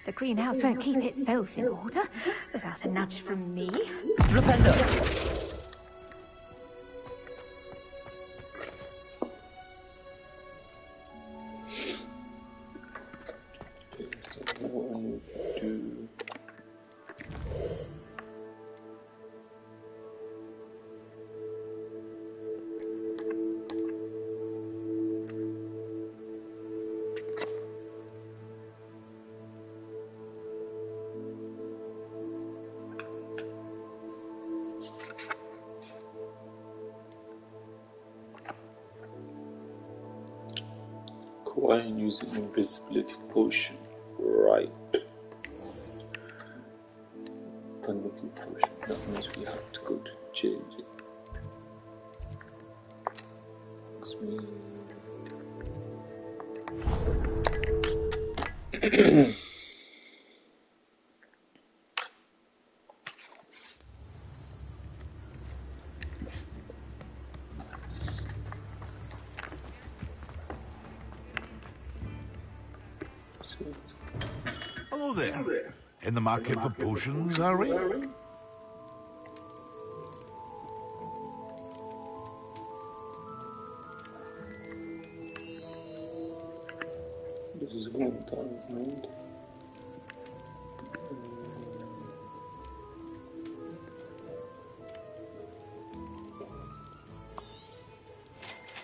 The greenhouse won't keep itself in order without a nudge from me. Flipendo! Why use an invisibility potion? Right. Unlucky potion. That means we have to go to change it. Hello there. In the market for potions, are we? This is 1,000.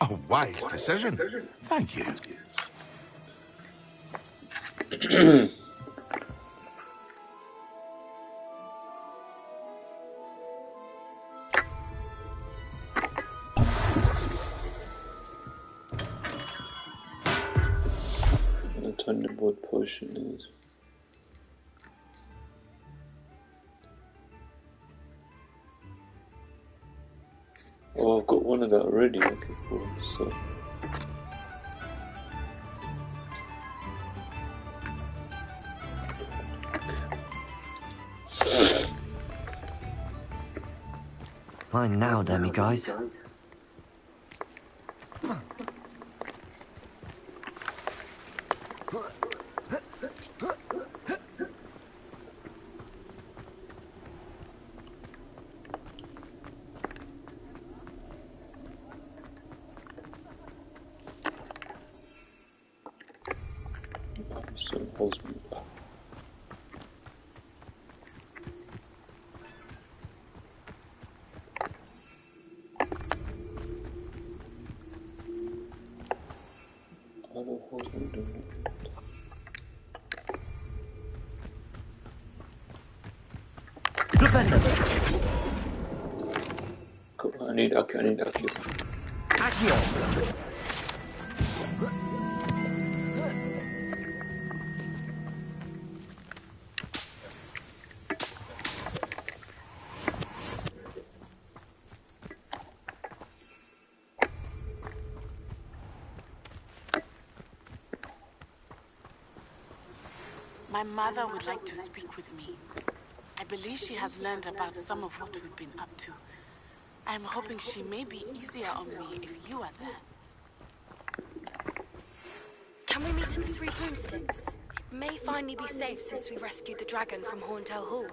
A wise decision. Thank you. Thunderbolt potion is. Oh, I've got one of that already. Okay, cool. So. Fine now, guys. I need Accio. Accio! My mother would like to speak with me. I believe she has learned about some of what we've been up to. I am hoping she may be easier on me if you are there. Can we meet in the Three Broomsticks? It may finally be safe since we rescued the dragon from Horntail Hall.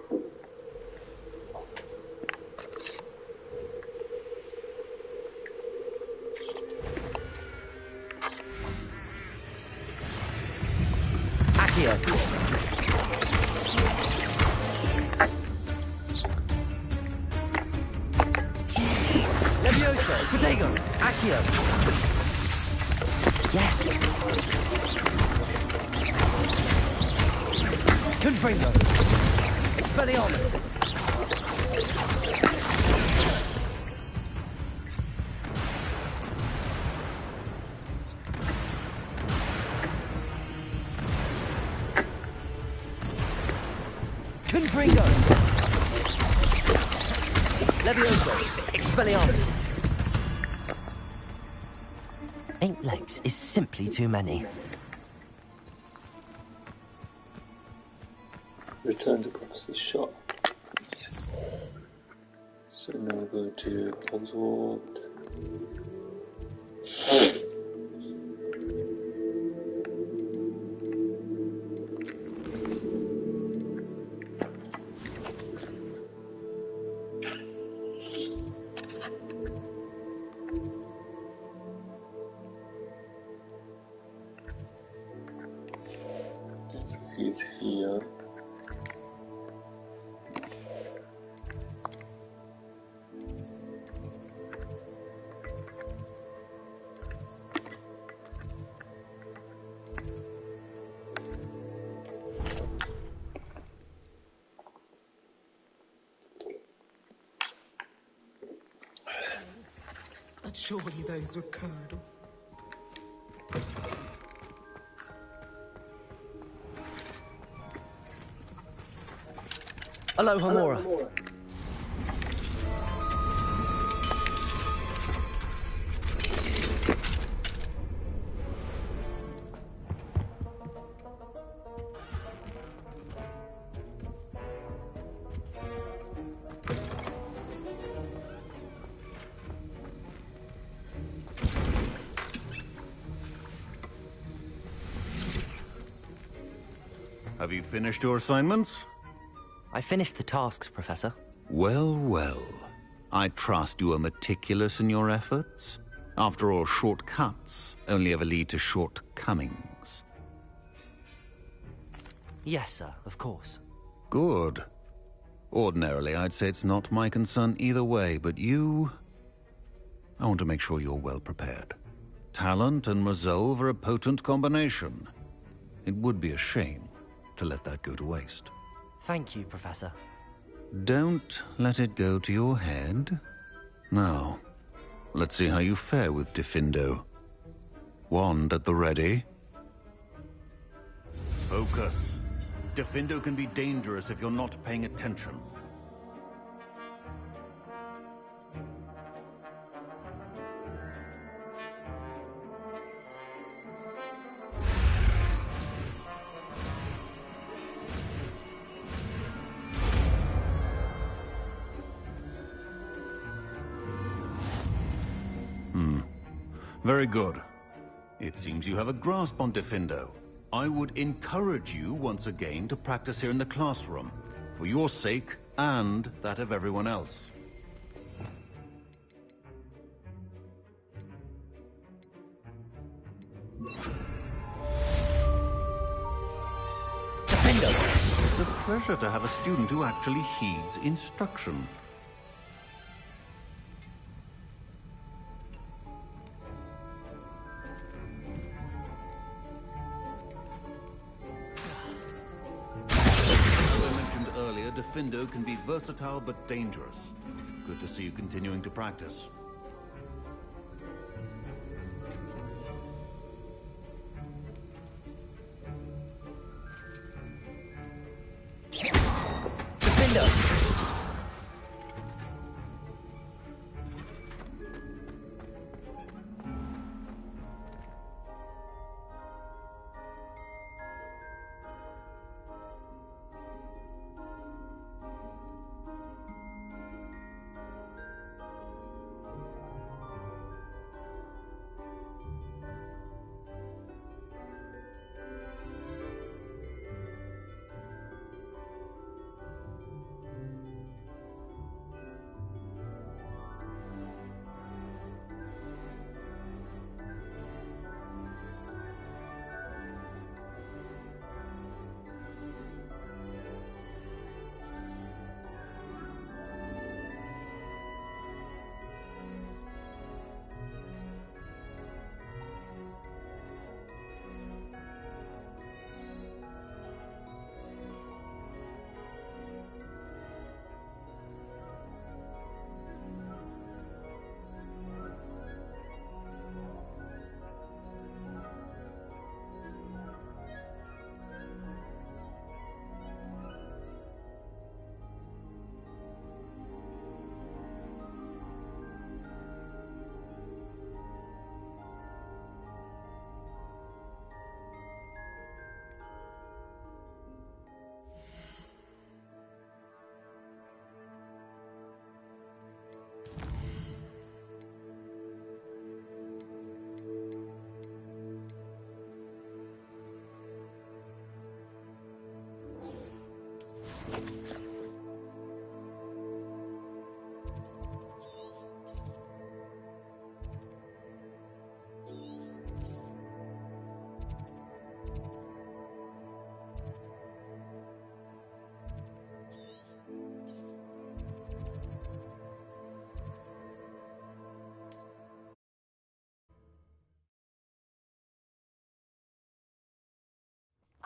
Accio! Levioso! Protego! Accio! Yes! Confringo! Expelliarmus! Confringo! Levioso! Expelliarmus! 8 legs is simply too many. Returns across the shop. Yes. So now we'll go to Hogwarts. is here. But surely those were curdle. Hello, Homura. Have you finished your assignments? I finished the tasks, Professor. Well, well. I trust you are meticulous in your efforts. After all, shortcuts only ever lead to shortcomings. Yes, sir, of course. Good. Ordinarily, I'd say it's not my concern either way, but you... I want to make sure you're well prepared. Talent and resolve are a potent combination. It would be a shame to let that go to waste. Thank you, Professor. Don't let it go to your head. Now, let's see how you fare with Diffindo. Wand at the ready. Focus. Diffindo can be dangerous if you're not paying attention. Very good. It seems you have a grasp on Diffindo. I would encourage you once again to practice here in the classroom, for your sake and that of everyone else. Diffindo! It's a pleasure to have a student who actually heeds instruction. Diffindo can be versatile but dangerous. Good to see you continuing to practice. Diffindo!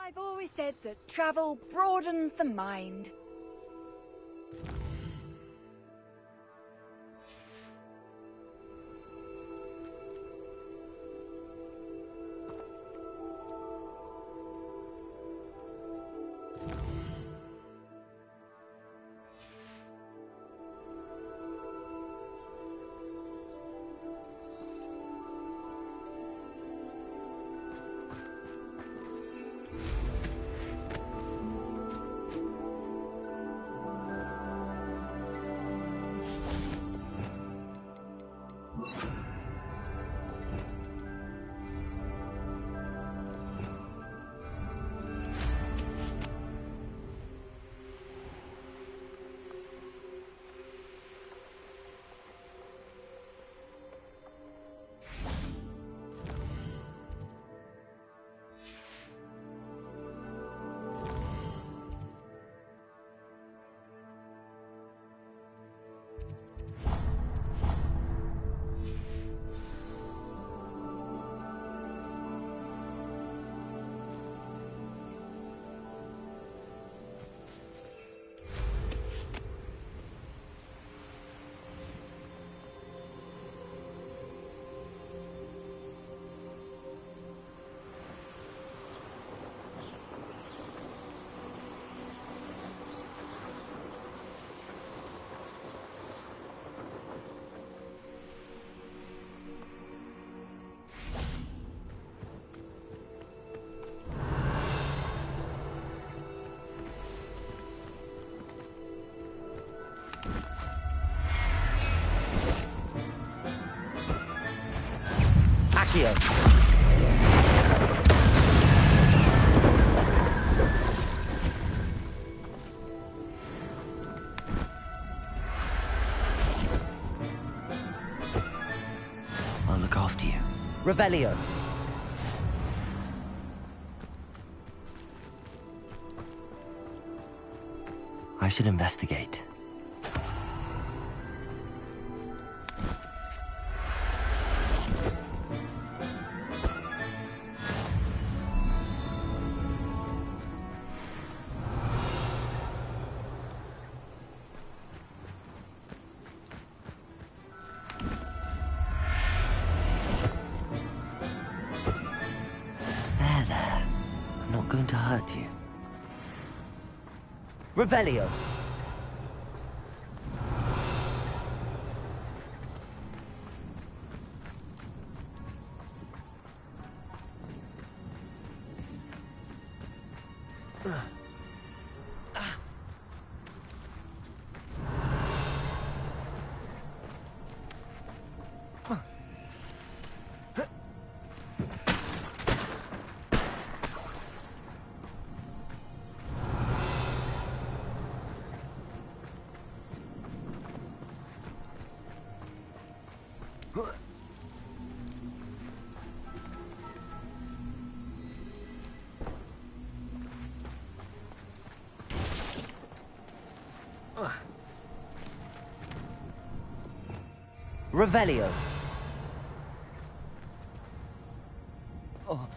I've always said that travel broadens the mind. Accio. I'll look after you. Revelio. I should investigate. There. I'm not going to hurt you. Revelio. Revelio. Oh.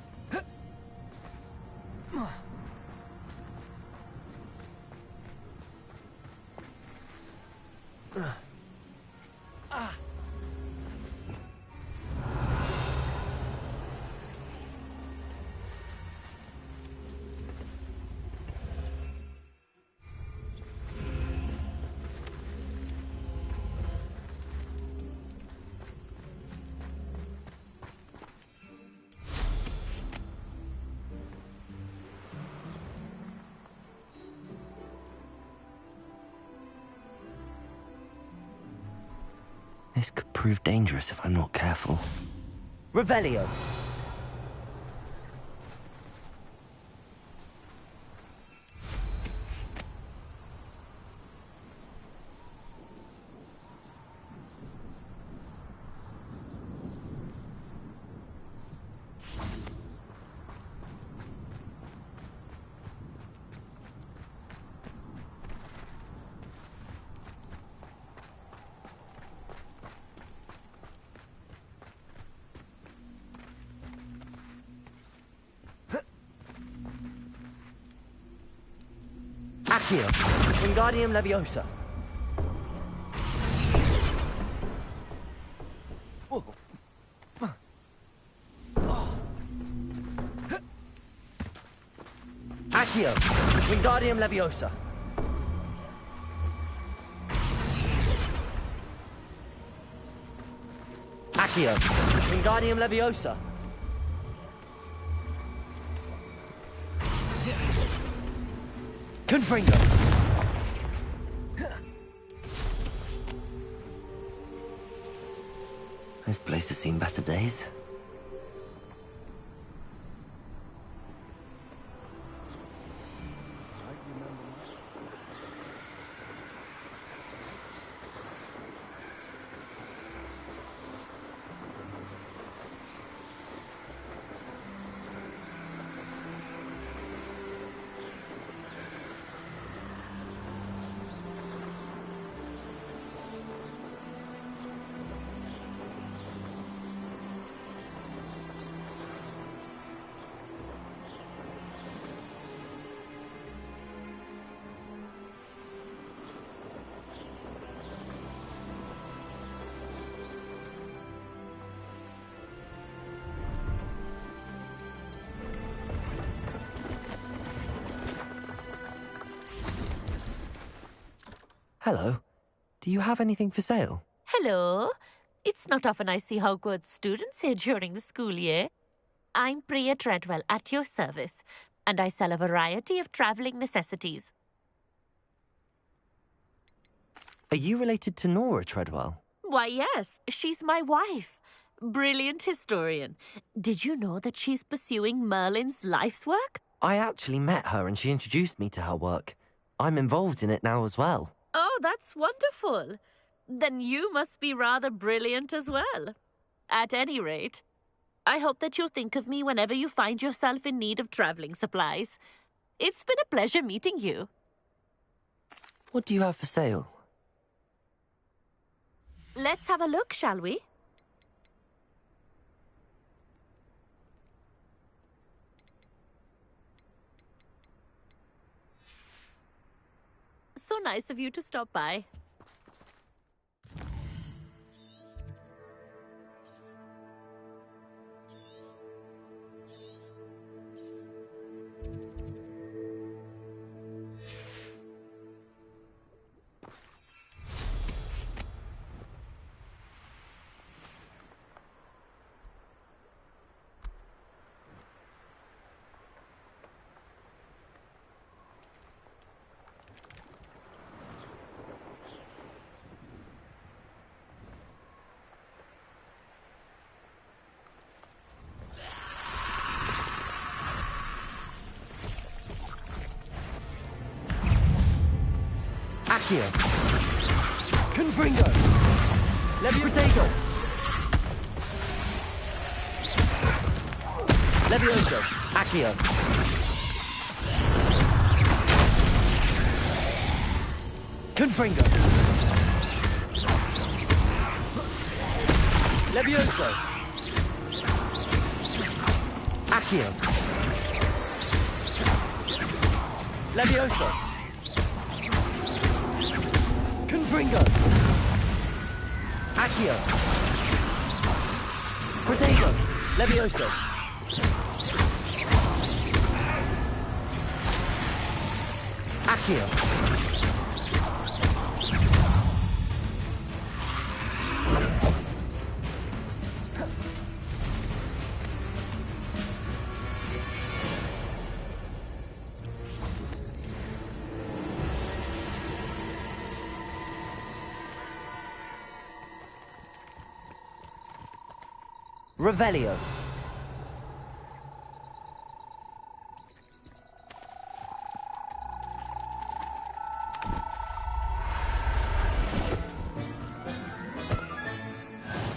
This could prove dangerous if I'm not careful. Revelio. Accio. Wingardium Leviosa. Whoa. Accio. Wingardium Leviosa. Accio. Wingardium Leviosa. Confringo. This place has seen better days. Hello. Do you have anything for sale? Hello. It's not often I see Hogwarts students here during the school year. I'm Priya Treadwell, at your service, and I sell a variety of travelling necessities. Are you related to Nora Treadwell? Why, yes. She's my wife. Brilliant historian. Did you know that she's pursuing Merlin's life's work? I actually met her and she introduced me to her work. I'm involved in it now as well. Oh, that's wonderful. Then you must be rather brilliant as well. At any rate, I hope that you'll think of me whenever you find yourself in need of travelling supplies. It's been a pleasure meeting you. What do you have for sale? Let's have a look, shall we? So nice of you to stop by. Accio. Confringo. Leviosa. Leviosa. Accio. Confringo. Leviosa. Accio. Leviosa. Confringo. Accio. Protego. Levioso. Accio. Revelio.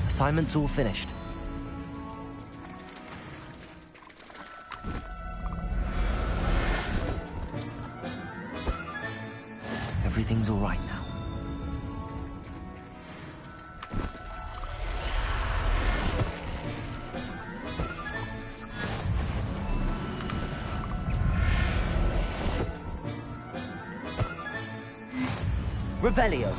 Assignment's all finished. Everything's all right now. Revelio.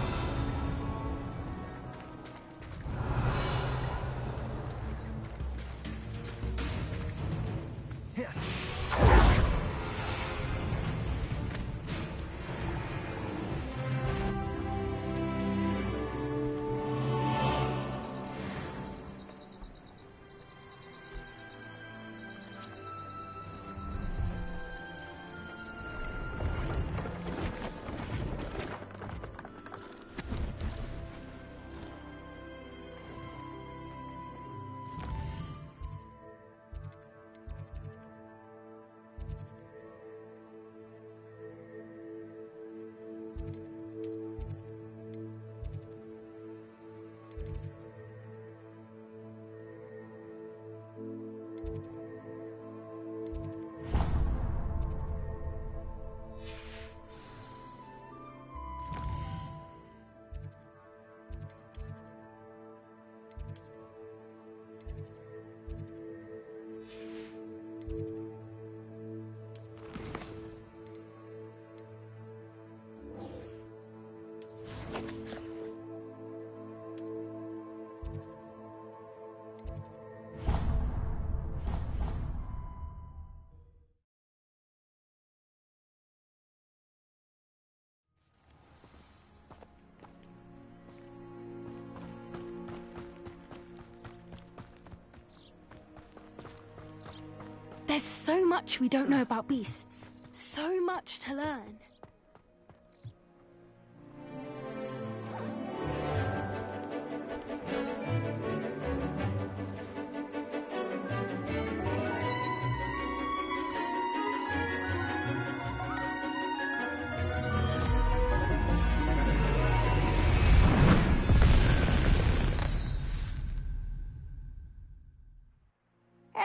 There's so much we don't know about beasts. So much to learn.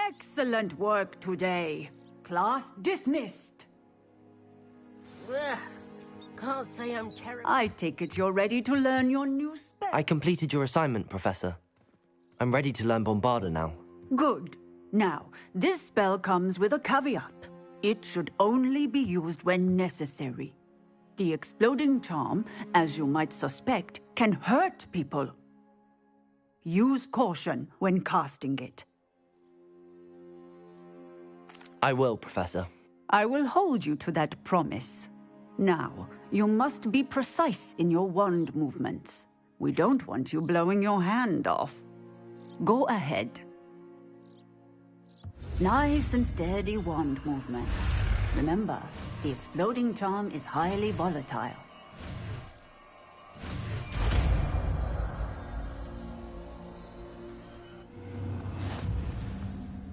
Excellent work today. Class dismissed. Ugh, can't say I'm terrible. I take it you're ready to learn your new spell. I completed your assignment, Professor. I'm ready to learn Bombarda now. Good. Now, this spell comes with a caveat. It should only be used when necessary. The exploding charm, as you might suspect, can hurt people. Use caution when casting it. I will, Professor. I will hold you to that promise. Now, you must be precise in your wand movements. We don't want you blowing your hand off. Go ahead. Nice and steady wand movements. Remember, the exploding charm is highly volatile.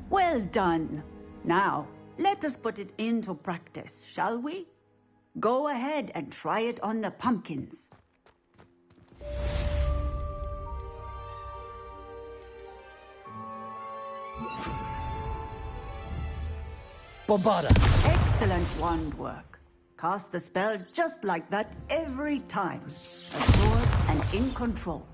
Well done. Now, let us put it into practice, shall we? Go ahead and try it on the pumpkins. Bombarda. Excellent wand work. Cast the spell just like that every time. Assured and in control.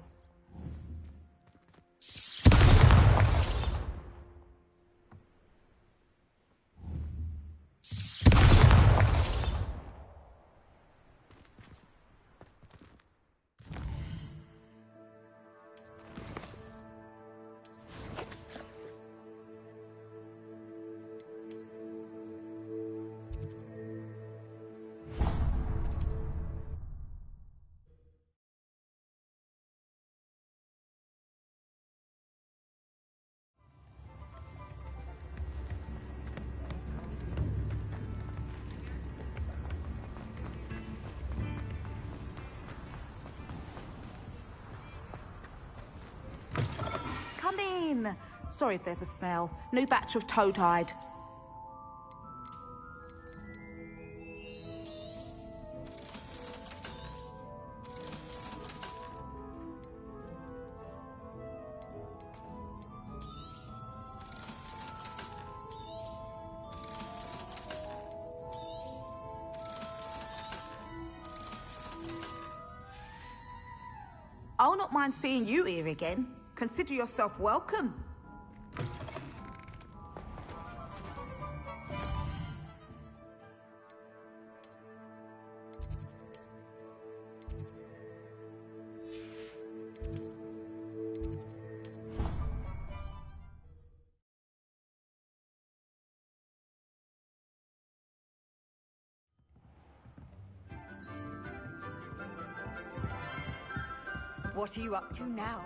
Come in. Sorry if there's a smell. New batch of toad-hide. I'll not mind seeing you here again. Consider yourself welcome. What are you up to now?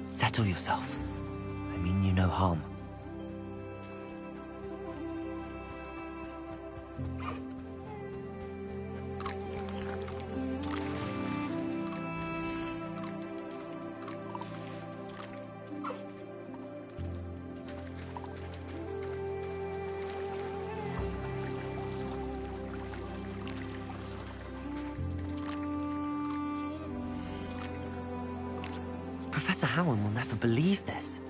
Settle yourself. I mean you no harm. Professor Howard will never believe this.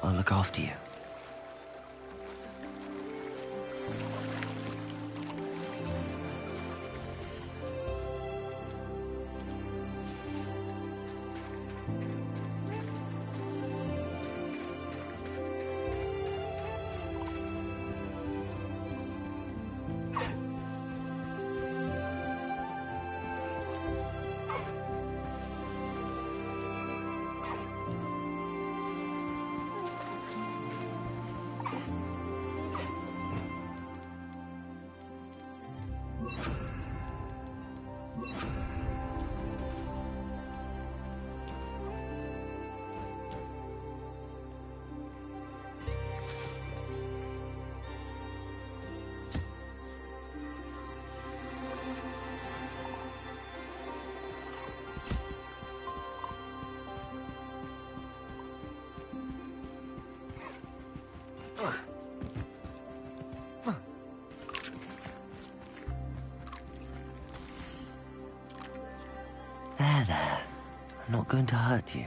I'll look after you. There. I'm not going to hurt you.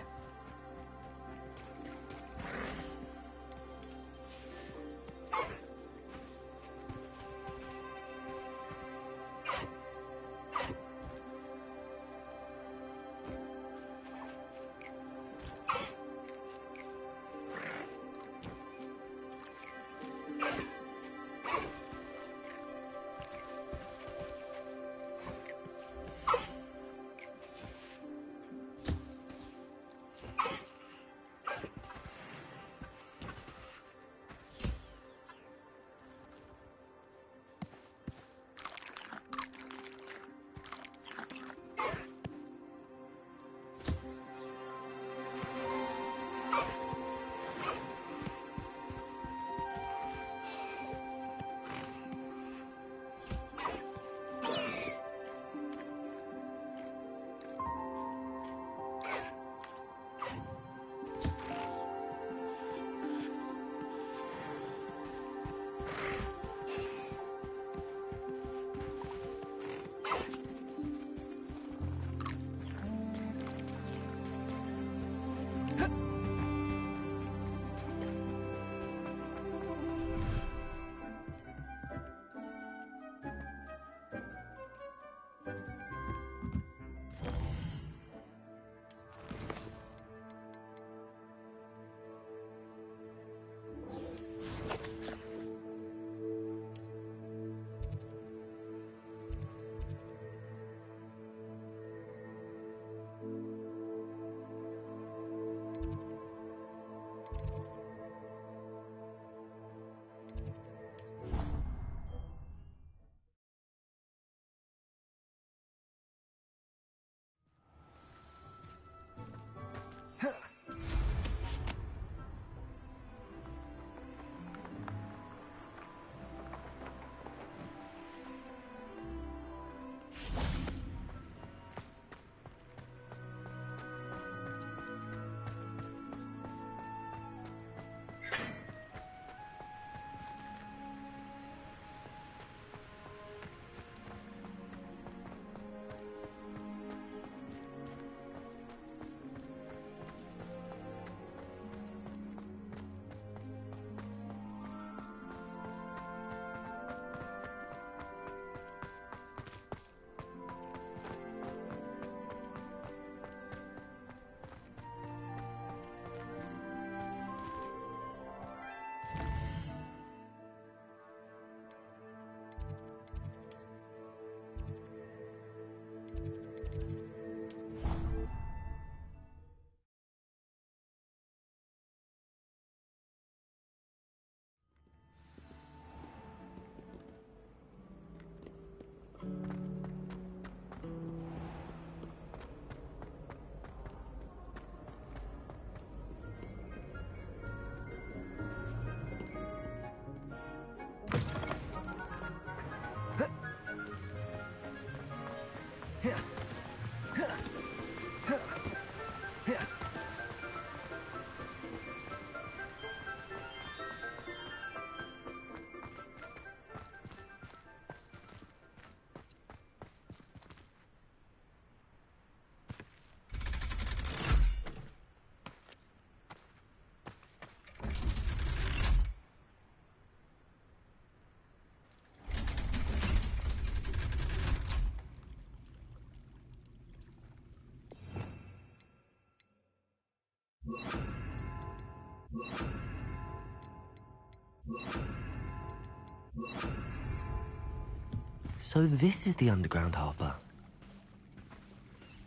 So this is the underground harbour.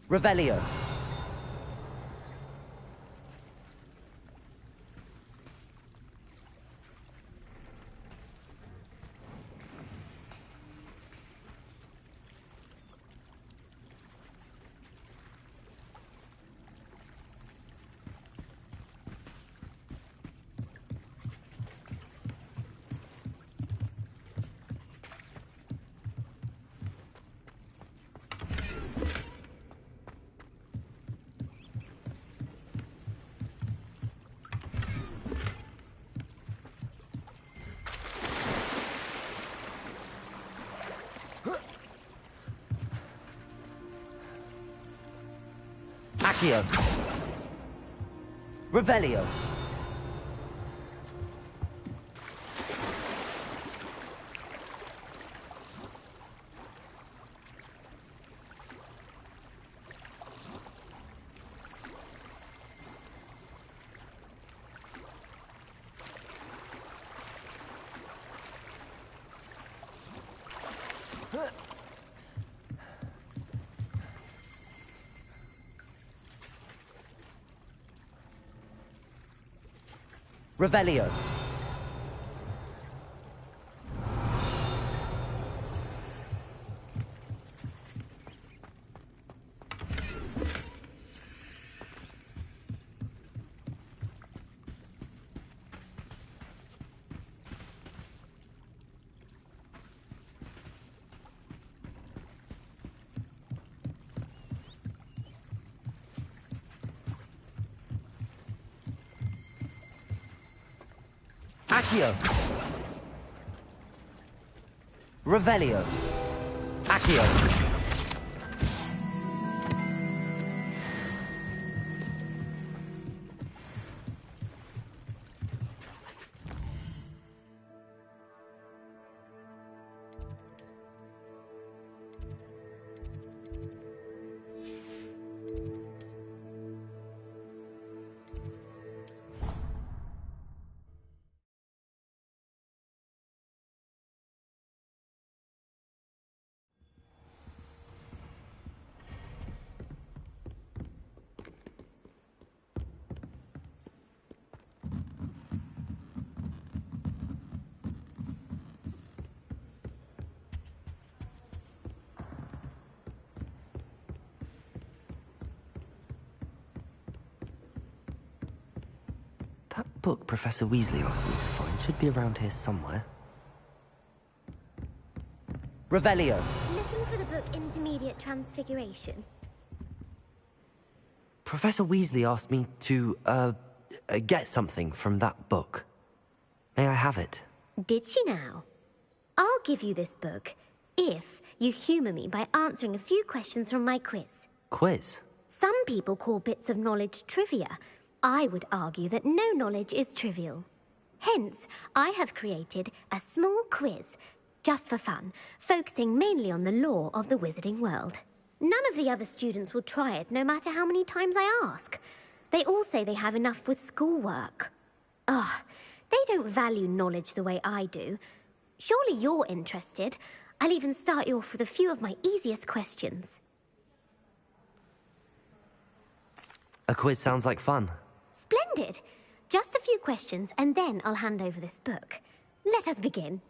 Revelio. Accio. Revelio. Revelio. Accio. Revelio. Accio. That book Professor Weasley asked me to find should be around here somewhere. Revelio. Looking for the book Intermediate Transfiguration. Professor Weasley asked me to, get something from that book. May I have it? Did she now? I'll give you this book if you humour me by answering a few questions from my quiz. Quiz? Some people call bits of knowledge trivia. I would argue that no knowledge is trivial. Hence, I have created a small quiz, just for fun, focusing mainly on the lore of the wizarding world. None of the other students will try it, no matter how many times I ask. They all say they have enough with schoolwork. Ugh, they don't value knowledge the way I do. Surely you're interested. I'll even start you off with a few of my easiest questions. A quiz sounds like fun. Splendid! Just a few questions, and then I'll hand over this book. Let us begin.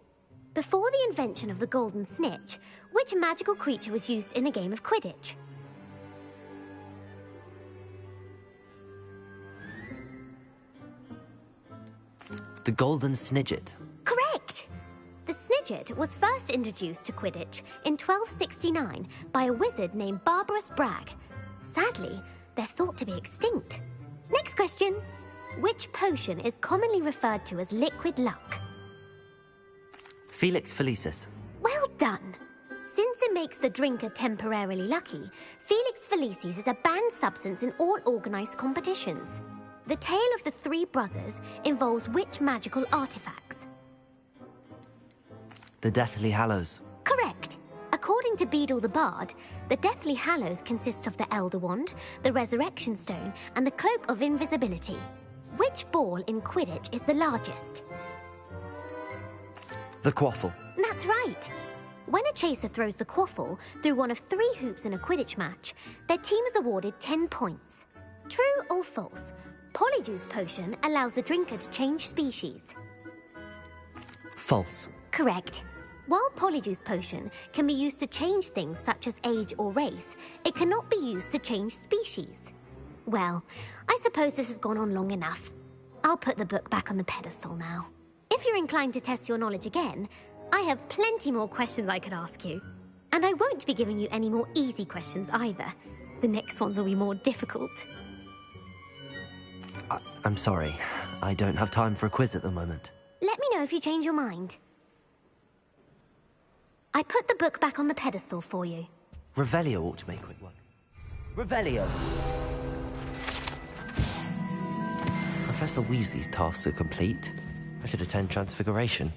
Before the invention of the golden snitch, which magical creature was used in a game of Quidditch? The golden snidget. Correct! The snidget was first introduced to Quidditch in 1269 by a wizard named Barbarous Bragg. Sadly, they're thought to be extinct. Next question. Which potion is commonly referred to as liquid luck? Felix Felicis. Well done. Since it makes the drinker temporarily lucky, Felix Felicis is a banned substance in all organised competitions. The tale of the three brothers involves which magical artifacts? The Deathly Hallows. Correct. According to Beedle the Bard, the Deathly Hallows consists of the Elder Wand, the Resurrection Stone, and the Cloak of Invisibility. Which ball in Quidditch is the largest? The Quaffle. That's right. When a chaser throws the quaffle through one of 3 hoops in a Quidditch match, their team is awarded 10 points. True or false? Polyjuice Potion allows the drinker to change species. False. Correct. While Polyjuice Potion can be used to change things such as age or race, it cannot be used to change species. Well, I suppose this has gone on long enough. I'll put the book back on the pedestal now. If you're inclined to test your knowledge again, I have plenty more questions I could ask you. And I won't be giving you any more easy questions either. The next ones will be more difficult. I'm sorry. I don't have time for a quiz at the moment. Let me know if you change your mind. I put the book back on the pedestal for you. Revelio ought to make quick work. Revelio. Professor Weasley's tasks are complete. I should attend Transfiguration.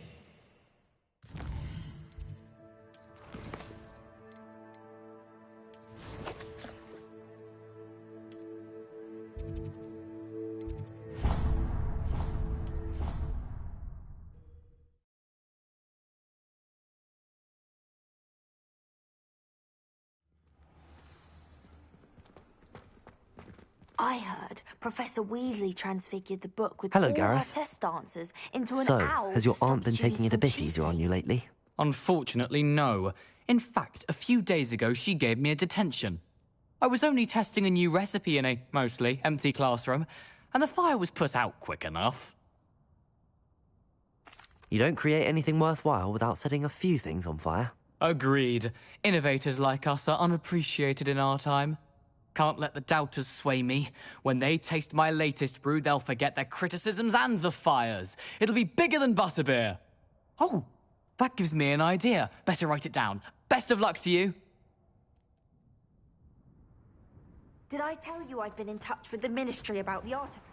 I heard Professor Weasley transfigured the book with Hello, all Gareth. her test answers into an So, owl. has your to aunt stop been taking it a students bit from easier on you lately? Unfortunately, no. In fact, a few days ago, she gave me a detention. I was only testing a new recipe in a mostly empty classroom, and the fire was put out quick enough. You don't create anything worthwhile without setting a few things on fire. Agreed. Innovators like us are unappreciated in our time. Can't let the doubters sway me. When they taste my latest brew, they'll forget their criticisms and the fires. It'll be bigger than butterbeer. Oh, that gives me an idea. Better write it down. Best of luck to you. Did I tell you I've been in touch with the Ministry about the artifact?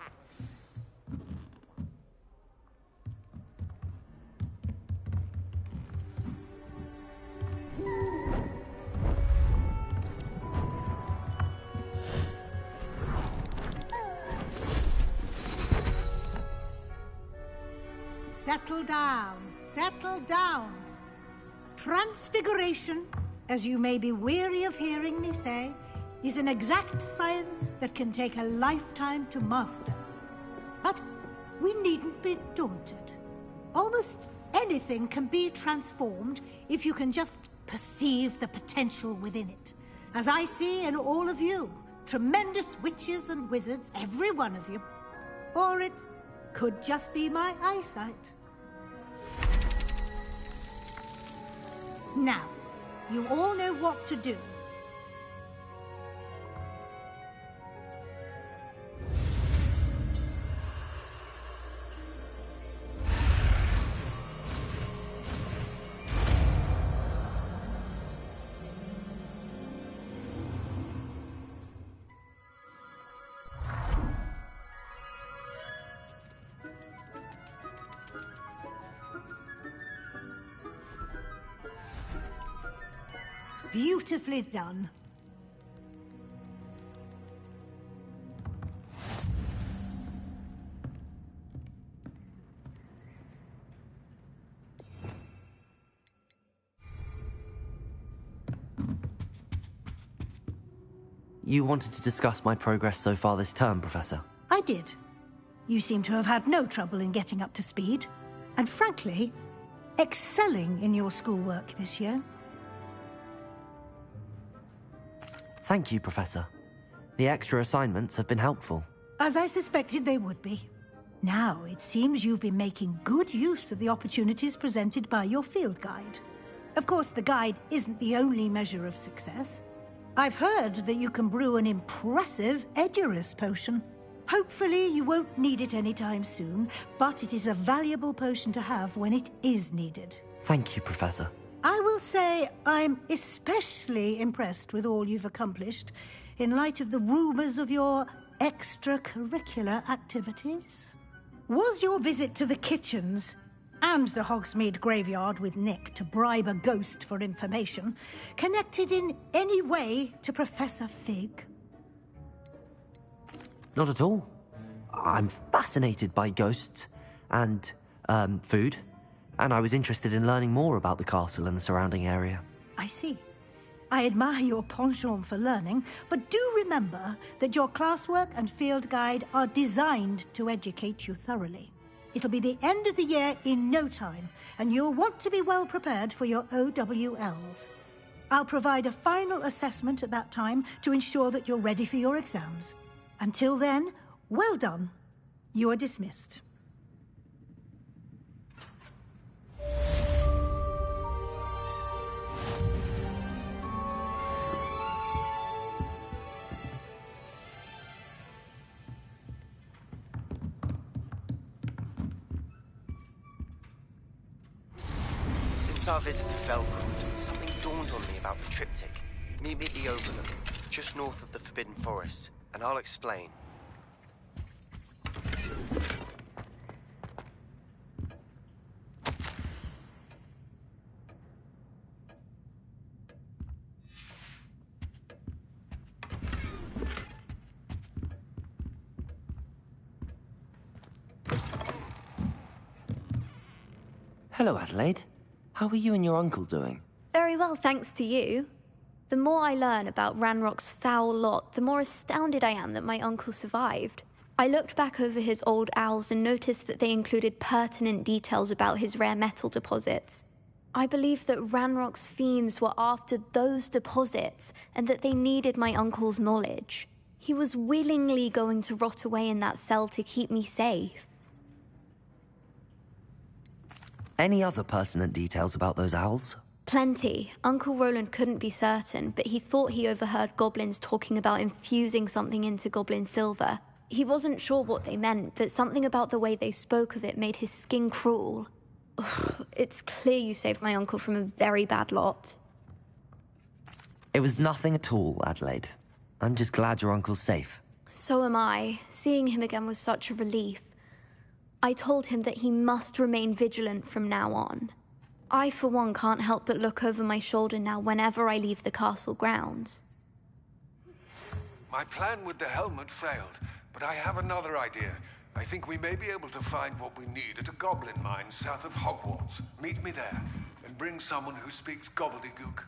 Settle down, settle down. Transfiguration, as you may be weary of hearing me say, is an exact science that can take a lifetime to master. But we needn't be daunted. Almost anything can be transformed if you can just perceive the potential within it. As I see in all of you, tremendous witches and wizards, every one of you. Or it could just be my eyesight. Now, you all know what to do. Beautifully done. You wanted to discuss my progress so far this term, Professor. I did. You seem to have had no trouble in getting up to speed. And frankly, excelling in your schoolwork this year. Thank you, Professor. The extra assignments have been helpful. As I suspected they would be. Now, it seems you've been making good use of the opportunities presented by your field guide. Of course, the guide isn't the only measure of success. I've heard that you can brew an impressive Edurus potion. Hopefully, you won't need it anytime soon, but it is a valuable potion to have when it is needed. Thank you, Professor. I will say I'm especially impressed with all you've accomplished in light of the rumors of your extracurricular activities. Was your visit to the kitchens and the Hogsmeade graveyard with Nick to bribe a ghost for information connected in any way to Professor Fig? Not at all. I'm fascinated by ghosts and food and I was interested in learning more about the castle and the surrounding area. I see. I admire your penchant for learning, but do remember that your classwork and field guide are designed to educate you thoroughly. It'll be the end of the year in no time, and you'll want to be well prepared for your OWLs. I'll provide a final assessment at that time to ensure that you're ready for your exams. Until then, well done. You are dismissed. Since our visit to Felgrund, something dawned on me about the triptych. Meet me at the Overlook, just north of the Forbidden Forest, and I'll explain. Hello, Adelaide. How are you and your uncle doing? Very well, thanks to you. The more I learn about Ranrock's foul lot, the more astounded I am that my uncle survived. I looked back over his old owls and noticed that they included pertinent details about his rare metal deposits. I believe that Ranrock's fiends were after those deposits and that they needed my uncle's knowledge. He was willingly going to rot away in that cell to keep me safe. Any other pertinent details about those owls? Plenty. Uncle Roland couldn't be certain, but he thought he overheard goblins talking about infusing something into goblin silver. He wasn't sure what they meant, but something about the way they spoke of it made his skin crawl. Ugh, it's clear you saved my uncle from a very bad lot. It was nothing at all, Adelaide. I'm just glad your uncle's safe. So am I. Seeing him again was such a relief. I told him that he must remain vigilant from now on. I, for one, can't help but look over my shoulder now whenever I leave the castle grounds. My plan with the helmet failed, but I have another idea. I think we may be able to find what we need at a goblin mine south of Hogwarts. Meet me there, and bring someone who speaks gobbledygook.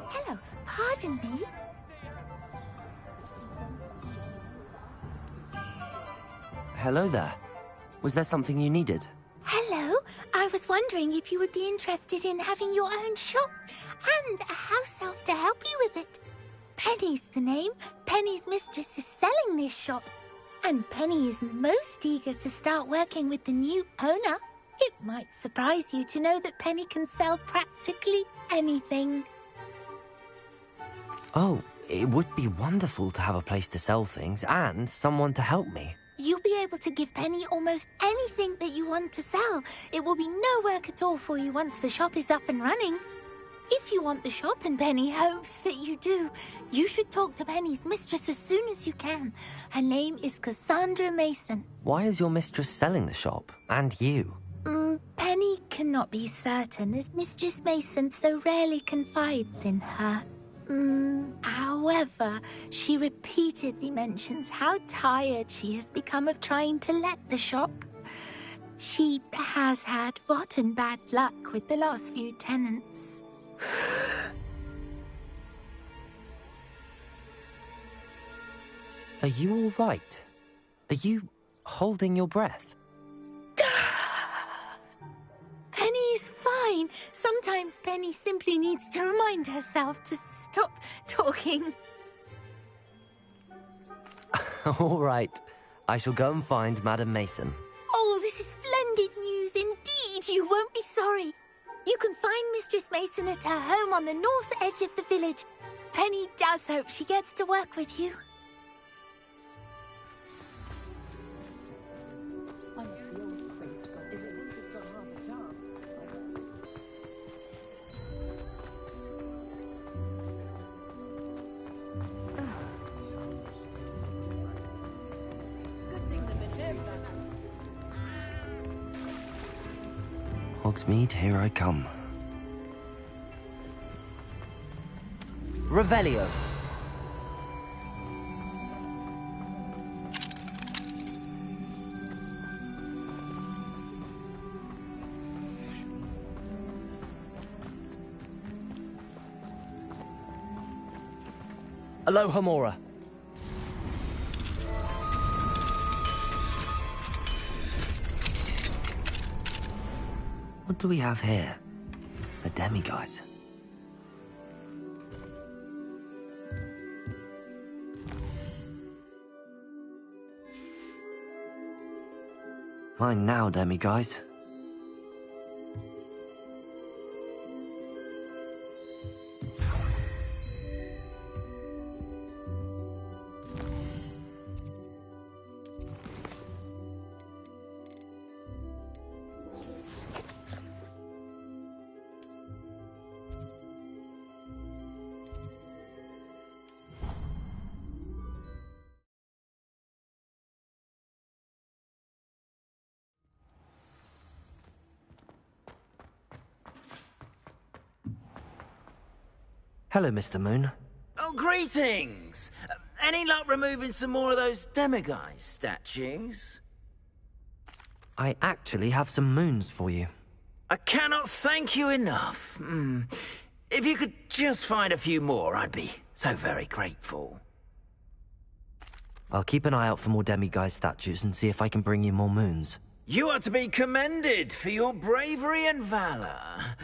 Hello, pardon me. Hello there. Was there something you needed? Hello, I was wondering if you would be interested in having your own shop and a house elf to help you with it. Penny's the name. Penny's mistress is selling this shop, and Penny is most eager to start working with the new owner. It might surprise you to know that Penny can sell practically anything. Oh, it would be wonderful to have a place to sell things and someone to help me. You'll be able to give Penny almost anything that you want to sell. It will be no work at all for you once the shop is up and running. If you want the shop, and Penny hopes that you do, you should talk to Penny's mistress as soon as you can. Her name is Cassandra Mason. Why is your mistress selling the shop? And you? Penny cannot be certain, as Mistress Mason so rarely confides in her. However, she repeatedly mentions how tired she has become of trying to let the shop. She has had rotten bad luck with the last few tenants. Are you all right? Are you holding your breath? Penny's fine. Sometimes Penny simply needs to remind herself to stop talking. All right. I shall go and find Madam Mason. Oh, this is splendid news indeed. You won't be sorry. You can find Mistress Mason at her home on the north edge of the village. Penny does hope she gets to work with you. Hogsmeade, here I come. Revelio. Aloha Mora. What do we have here? A demiguise. Fine now, demiguise. Hello, Mr. Moon. Oh, greetings! Any luck removing some more of those demiguise statues? I actually have some moons for you. I cannot thank you enough. If you could just find a few more, I'd be so very grateful. I'll keep an eye out for more demiguise statues and see if I can bring you more moons. You are to be commended for your bravery and valor.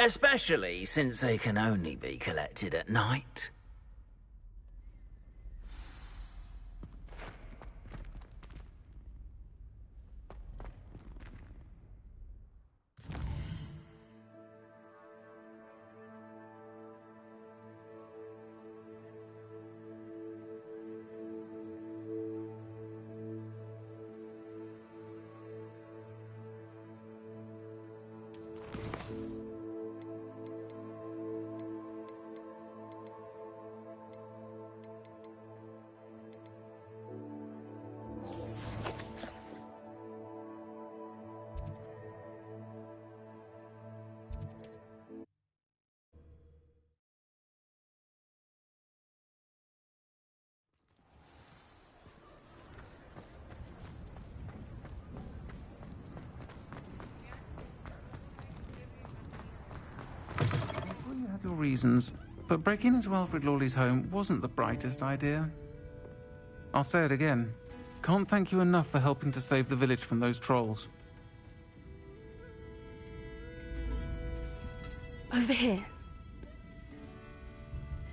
Especially since they can only be collected at night. Your reasons, but breaking into Wilfred Lawley's home wasn't the brightest idea. I'll say it again. Can't thank you enough for helping to save the village from those trolls. Over here.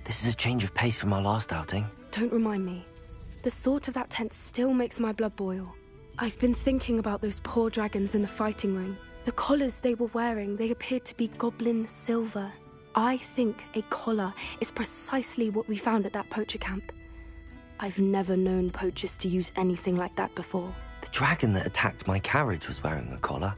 This is a change of pace from our last outing. Don't remind me. The thought of that tent still makes my blood boil. I've been thinking about those poor dragons in the fighting ring. The collars they were wearing, they appeared to be goblin silver. I think a collar is precisely what we found at that poacher camp. I've never known poachers to use anything like that before. The dragon that attacked my carriage was wearing a collar,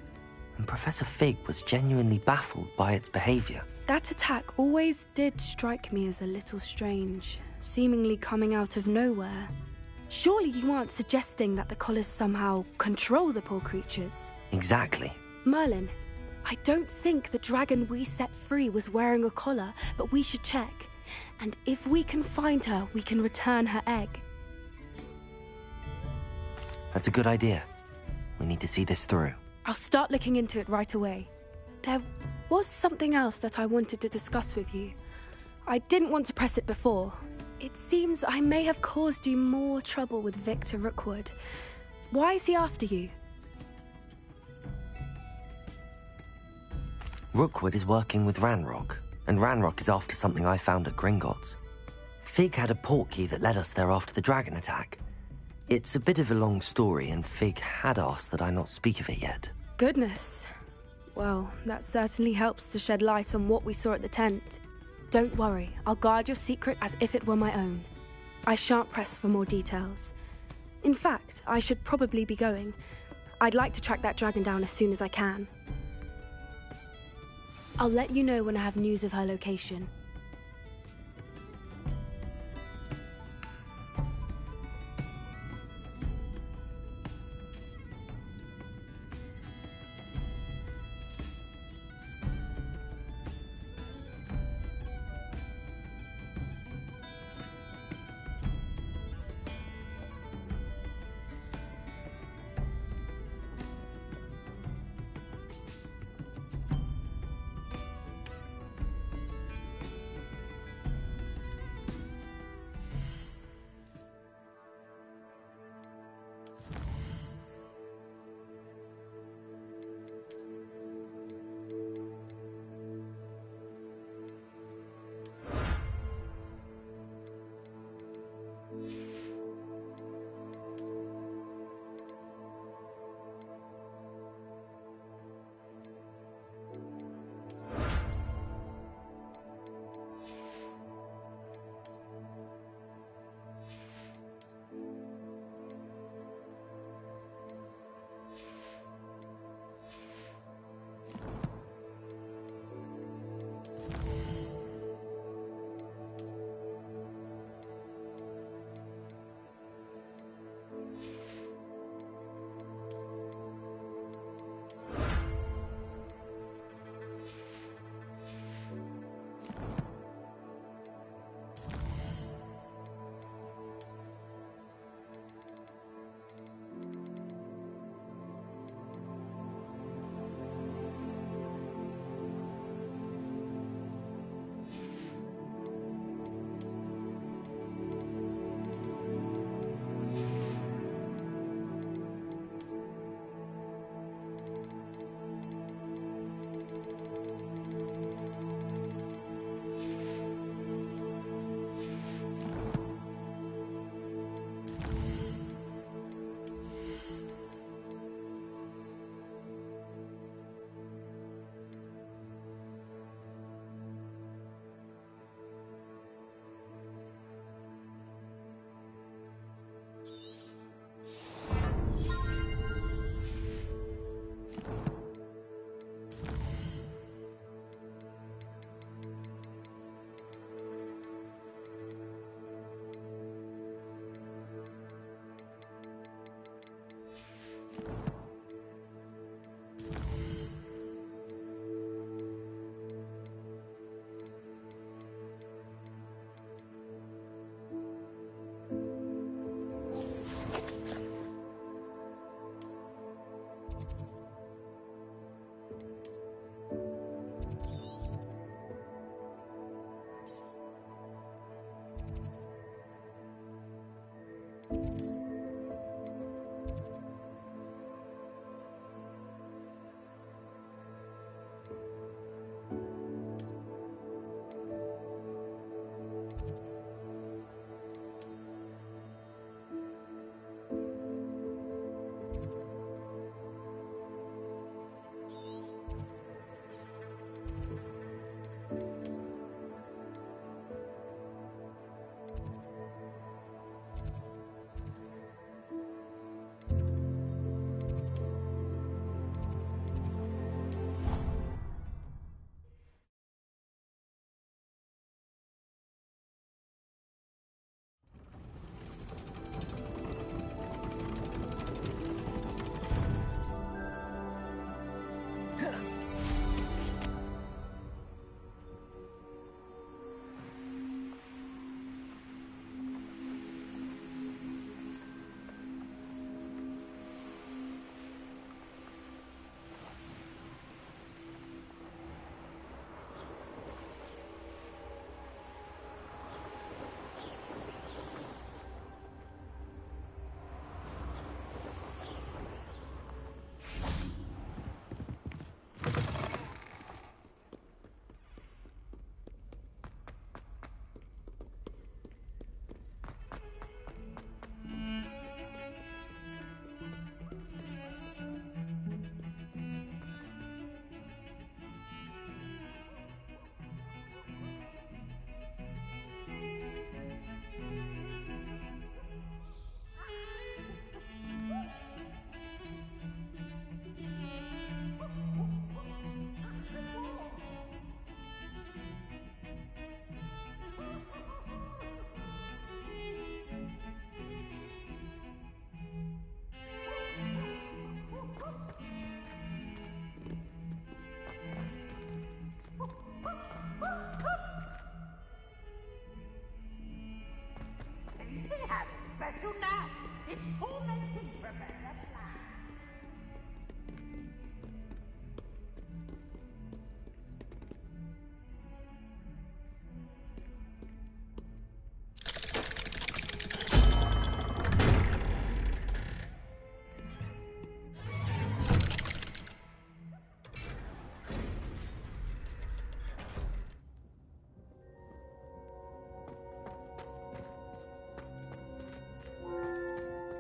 and Professor Fig was genuinely baffled by its behavior. That attack always did strike me as a little strange, seemingly coming out of nowhere. Surely you aren't suggesting that the collars somehow control the poor creatures? Exactly. Merlin, I don't think the dragon we set free was wearing a collar, but we should check. And if we can find her, we can return her egg. That's a good idea. We need to see this through. I'll start looking into it right away. There was something else that I wanted to discuss with you. I didn't want to press it before. It seems I may have caused you more trouble with Victor Rookwood. Why is he after you? Rookwood is working with Ranrock, and Ranrock is after something I found at Gringotts. Fig had a portkey that led us there after the dragon attack. It's a bit of a long story, and Fig had asked that I not speak of it yet. Goodness. Well, that certainly helps to shed light on what we saw at the tent. Don't worry, I'll guard your secret as if it were my own. I shan't press for more details. In fact, I should probably be going. I'd like to track that dragon down as soon as I can. I'll let you know when I have news of her location.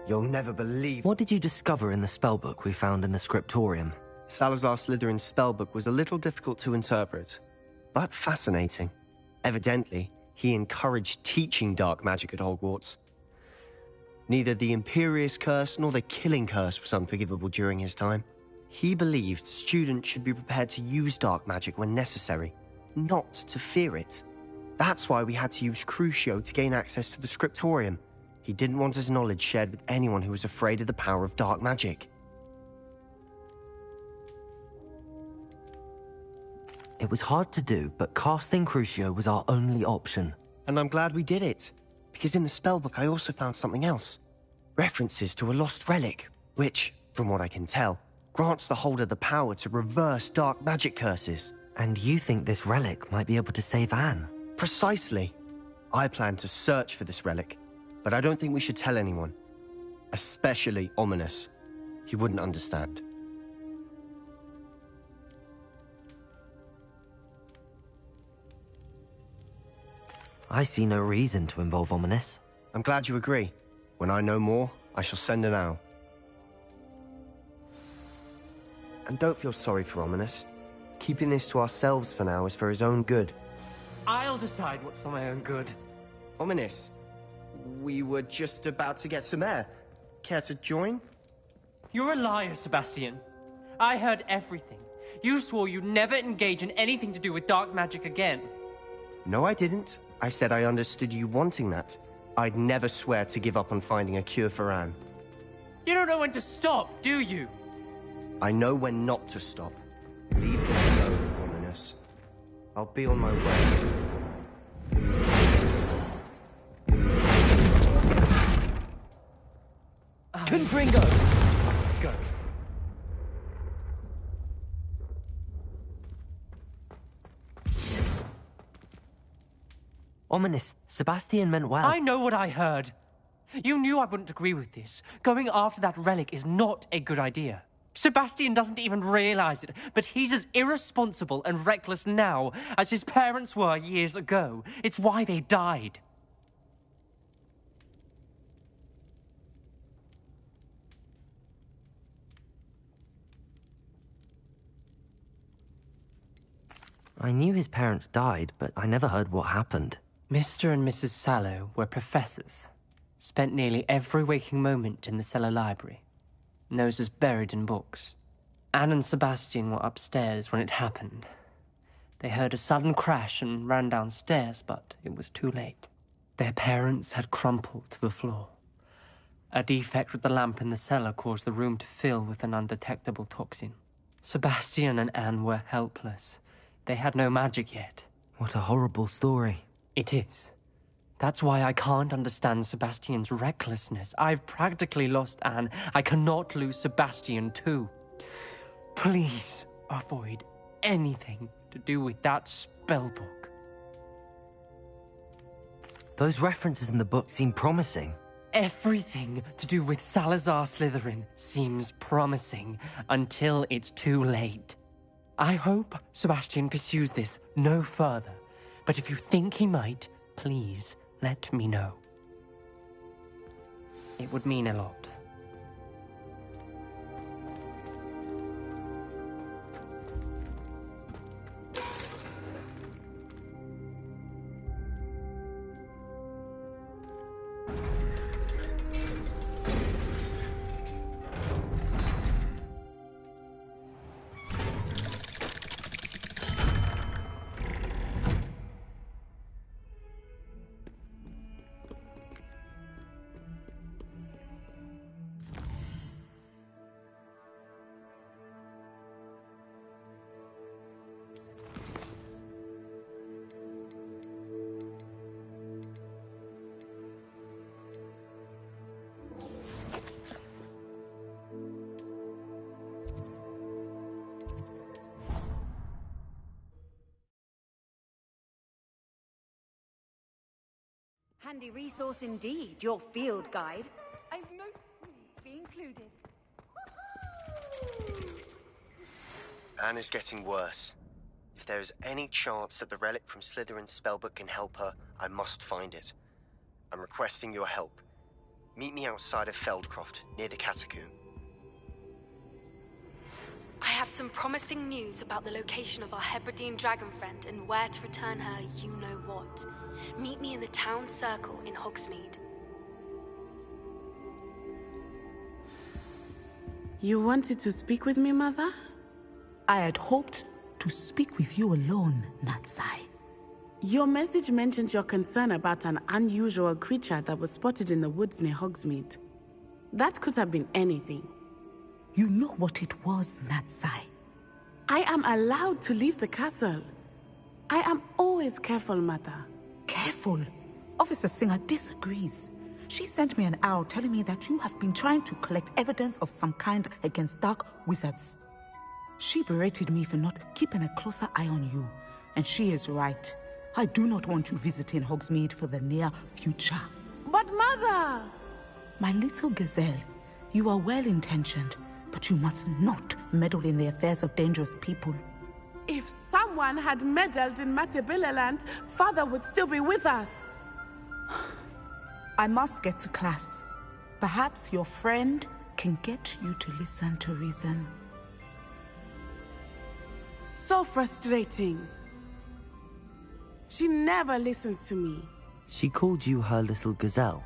You'll never believe... What did you discover in the spellbook we found in the scriptorium? Salazar Slytherin's spellbook was a little difficult to interpret, but fascinating. Evidently, he encouraged teaching dark magic at Hogwarts. Neither the Imperious Curse nor the Killing Curse was unforgivable during his time. He believed students should be prepared to use dark magic when necessary, not to fear it. That's why we had to use Crucio to gain access to the scriptorium. He didn't want his knowledge shared with anyone who was afraid of the power of dark magic. It was hard to do, but casting Crucio was our only option. And I'm glad we did it, because in the spellbook I also found something else. References to a lost relic, which, from what I can tell, grants the holder the power to reverse dark magic curses. And you think this relic might be able to save Anne? Precisely. I plan to search for this relic, but I don't think we should tell anyone. Especially Ominous. He wouldn't understand. I see no reason to involve Ominous. I'm glad you agree. When I know more, I shall send an owl. And don't feel sorry for Ominous. Keeping this to ourselves for now is for his own good. I'll decide what's for my own good. Ominous, we were just about to get some air. Care to join? You're a liar, Sebastian. I heard everything. You swore you'd never engage in anything to do with dark magic again. No, I didn't. I said I understood you wanting that. I'd never swear to give up on finding a cure for Anne. You don't know when to stop, do you? I know when not to stop. Leave this alone, Ominous. I'll be on my way. Confringo! Let's go. Ominous, Sebastian meant well. I know what I heard. You knew I wouldn't agree with this. Going after that relic is not a good idea. Sebastian doesn't even realize it, but he's as irresponsible and reckless now as his parents were years ago. It's why they died. I knew his parents died, but I never heard what happened. Mr. and Mrs. Sallow were professors. Spent nearly every waking moment in the cellar library. Noses buried in books. Anne and Sebastian were upstairs when it happened. They heard a sudden crash and ran downstairs, but it was too late. Their parents had crumpled to the floor. A defect with the lamp in the cellar caused the room to fill with an undetectable toxin. Sebastian and Anne were helpless. They had no magic yet. What a horrible story. It is. That's why I can't understand Sebastian's recklessness. I've practically lost Anne. I cannot lose Sebastian too. Please avoid anything to do with that spellbook. Those references in the book seem promising. Everything to do with Salazar Slytherin seems promising until it's too late. I hope Sebastian pursues this no further, but if you think he might, please let me know. It would mean a lot. Handy resource indeed, your field guide. I'm most pleased to be included. Anne is getting worse. If there is any chance that the relic from Slytherin's spellbook can help her, I must find it. I'm requesting your help. Meet me outside of Feldcroft, near the Catacomb. I have some promising news about the location of our Hebridean dragon friend and where to return her you-know-what. Meet me in the town circle in Hogsmeade. You wanted to speak with me, Mother? I had hoped to speak with you alone, Natsai. Your message mentioned your concern about an unusual creature that was spotted in the woods near Hogsmeade. That could have been anything. You know what it was, Natsai. I am allowed to leave the castle. I am always careful, Mother. Careful? Officer Singer disagrees. She sent me an owl telling me that you have been trying to collect evidence of some kind against dark wizards. She berated me for not keeping a closer eye on you, and she is right. I do not want you visiting Hogsmeade for the near future. But Mother! My little gazelle, you are well-intentioned, but you must not meddle in the affairs of dangerous people. If someone had meddled in Matabeleland, Father would still be with us. I must get to class. Perhaps your friend can get you to listen to reason. So frustrating. She never listens to me. She called you her little gazelle.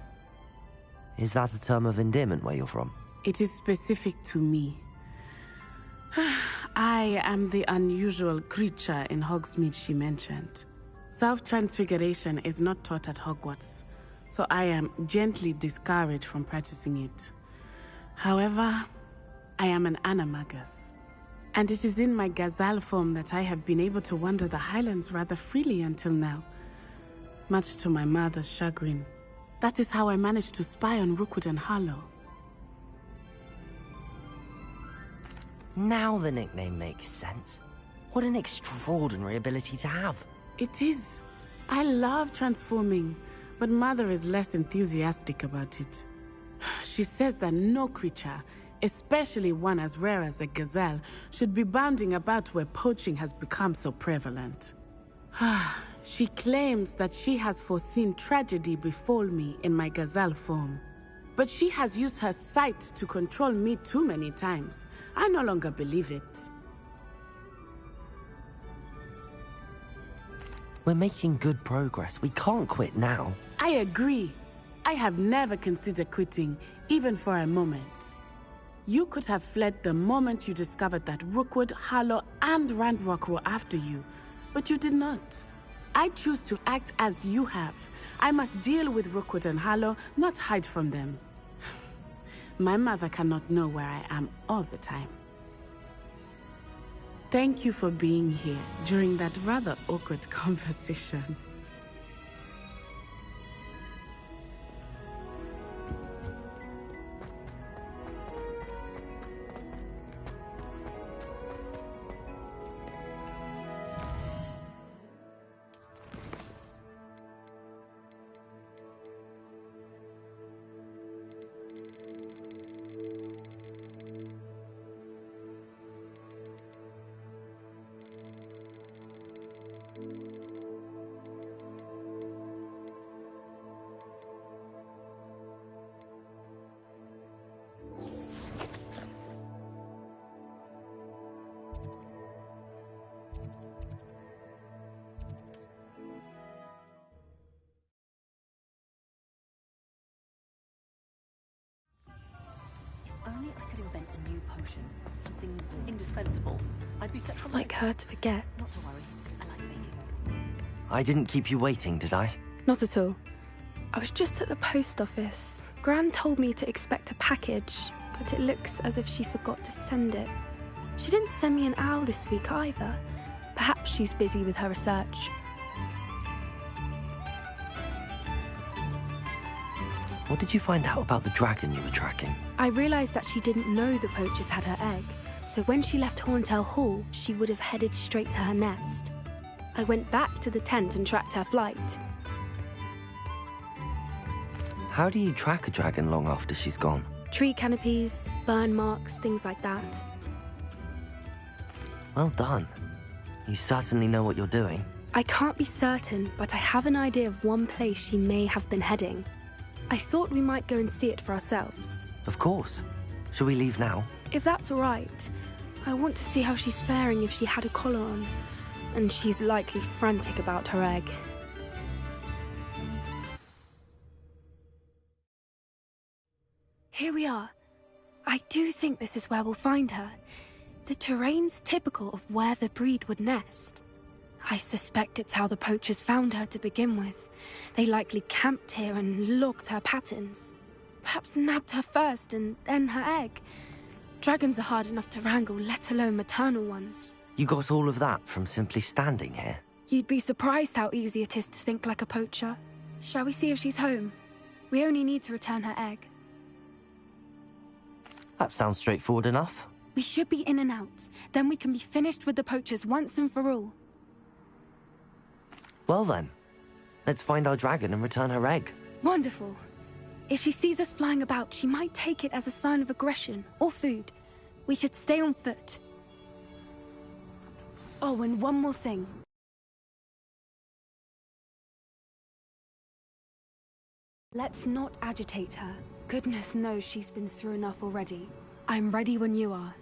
Is that a term of endearment where you're from? It is specific to me. I am the unusual creature in Hogsmeade she mentioned. Self-transfiguration is not taught at Hogwarts, so I am gently discouraged from practicing it. However, I am an animagus, and it is in my gazelle form that I have been able to wander the Highlands rather freely until now, much to my mother's chagrin. That is how I managed to spy on Rookwood and Harlow. Now the nickname makes sense. What an extraordinary ability to have. It is. I love transforming, but Mother is less enthusiastic about it. She says that no creature, especially one as rare as a gazelle, should be bounding about where poaching has become so prevalent. She claims that she has foreseen tragedy befall me in my gazelle form. But she has used her sight to control me too many times. I no longer believe it. We're making good progress. We can't quit now. I agree. I have never considered quitting, even for a moment. You could have fled the moment you discovered that Rookwood, Harlow, and Ranrock were after you, but you did not. I choose to act as you have. I must deal with Rookwood and Harlow, not hide from them. My mother cannot know where I am all the time. Thank you for being here during that rather awkward conversation. Only I could invent a new potion, something indispensable. I'd be set It's for not like life. her to forget. Not to worry, I like baking. I didn't keep you waiting, did I? Not at all. I was just at the post office. Gran told me to expect a package, but it looks as if she forgot to send it. She didn't send me an owl this week either. Perhaps she's busy with her research. What did you find out about the dragon you were tracking? I realized that she didn't know the poachers had her egg, so when she left Horntail Hall, she would have headed straight to her nest. I went back to the tent and tracked her flight. How do you track a dragon long after she's gone? Tree canopies, burn marks, things like that. Well done. You certainly know what you're doing. I can't be certain, but I have an idea of one place she may have been heading. I thought we might go and see it for ourselves. Of course. Shall we leave now? If that's all right, I want to see how she's faring if she had a collar on. And she's likely frantic about her egg. Here we are. I do think this is where we'll find her. The terrain's typical of where the breed would nest. I suspect it's how the poachers found her to begin with. They likely camped here and logged her patterns. Perhaps nabbed her first and then her egg. Dragons are hard enough to wrangle, let alone maternal ones. You got all of that from simply standing here? You'd be surprised how easy it is to think like a poacher. Shall we see if she's home? We only need to return her egg. That sounds straightforward enough. We should be in and out. Then we can be finished with the poachers once and for all. Well then, let's find our dragon and return her egg. Wonderful. If she sees us flying about, she might take it as a sign of aggression or food. We should stay on foot. Oh, and one more thing. Let's not agitate her. Goodness knows she's been through enough already. I'm ready when you are.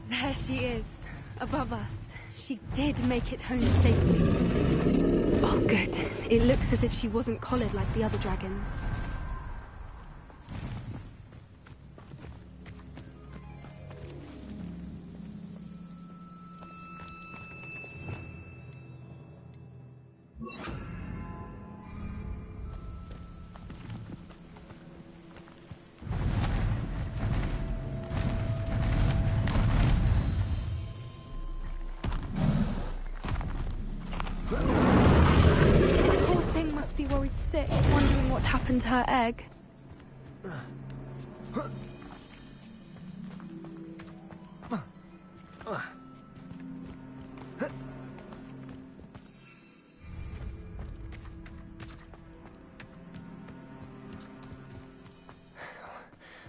There she is, above us. She did make it home safely. Oh, good. It looks as if she wasn't collared like the other dragons. Sick, wondering what happened to her egg.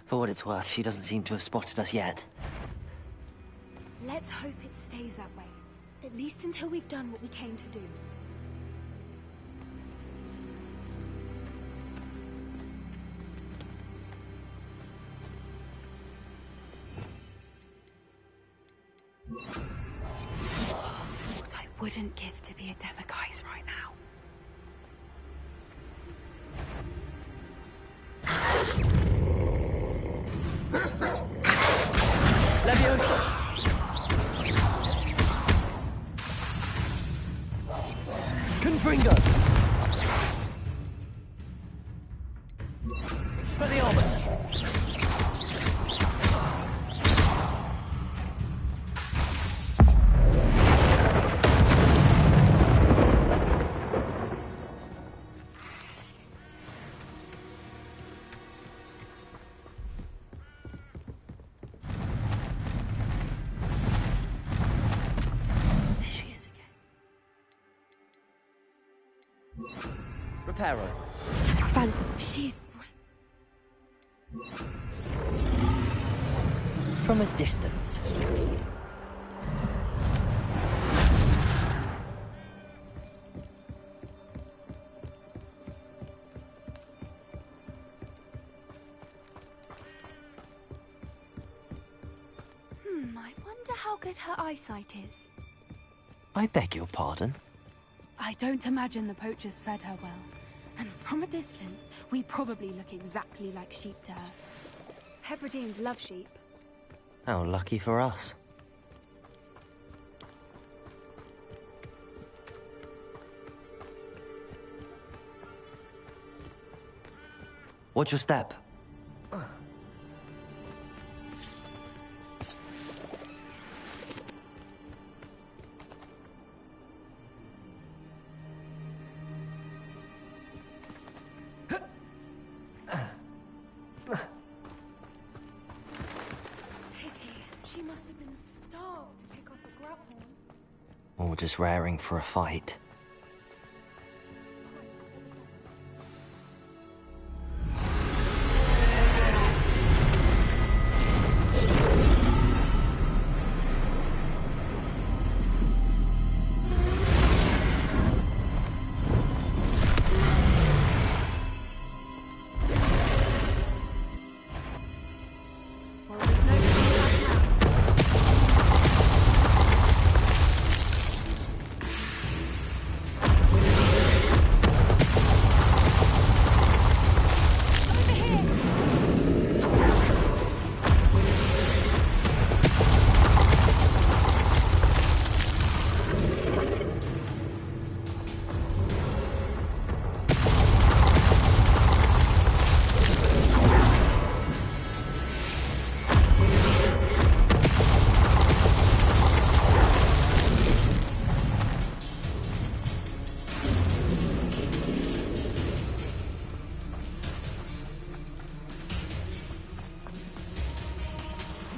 For what it's worth, she doesn't seem to have spotted us yet. Let's hope it stays that way. At least until we've done what we came to do. What I wouldn't give to be a Demiguise right now. Leviosa! Confringo! Expelliarmus! Reparo. She's... From a distance. I wonder how good her eyesight is. I beg your pardon? I don't imagine the poachers fed her well. And from a distance, we probably look exactly like sheep to her. Hebrideans love sheep. How lucky for us. Watch your step. Or just raring for a fight.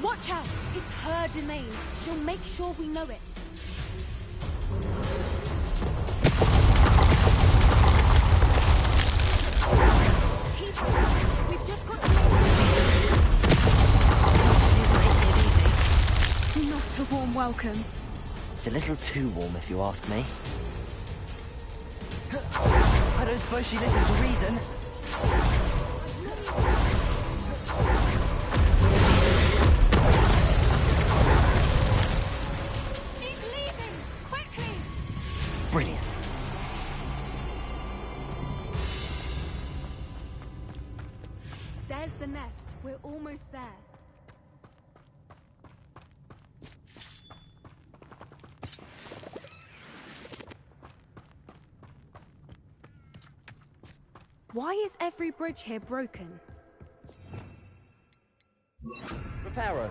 Watch out! It's her domain. She'll make sure we know it. Keep it. We've just got to Not a warm welcome. It's a little too warm, if you ask me. I don't suppose she listens to reason. She's leaving! Quickly! Brilliant. There's the nest. We're almost there. Why is every bridge here broken? Reparo.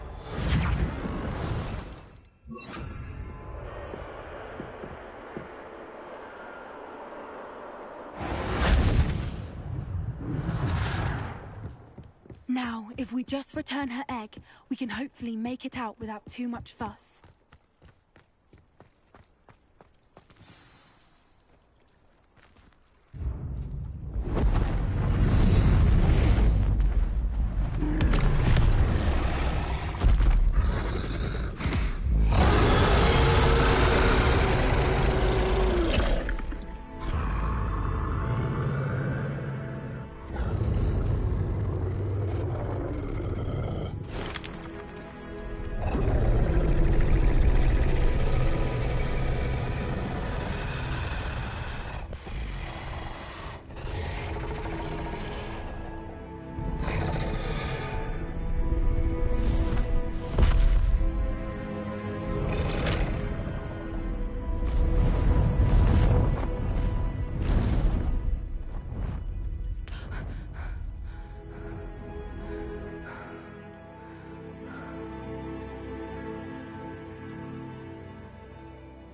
Now, if we just return her egg, we can hopefully make it out without too much fuss.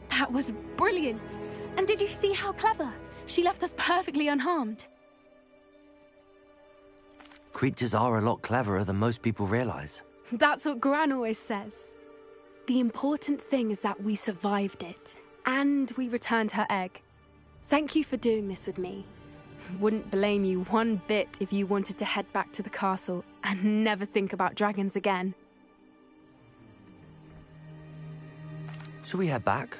That was brilliant! And did you see how clever? She left us perfectly unharmed. Creatures are a lot cleverer than most people realize. That's what Gran always says. The important thing is that we survived it, and we returned her egg. Thank you for doing this with me. Wouldn't blame you one bit if you wanted to head back to the castle and never think about dragons again. Shall we head back?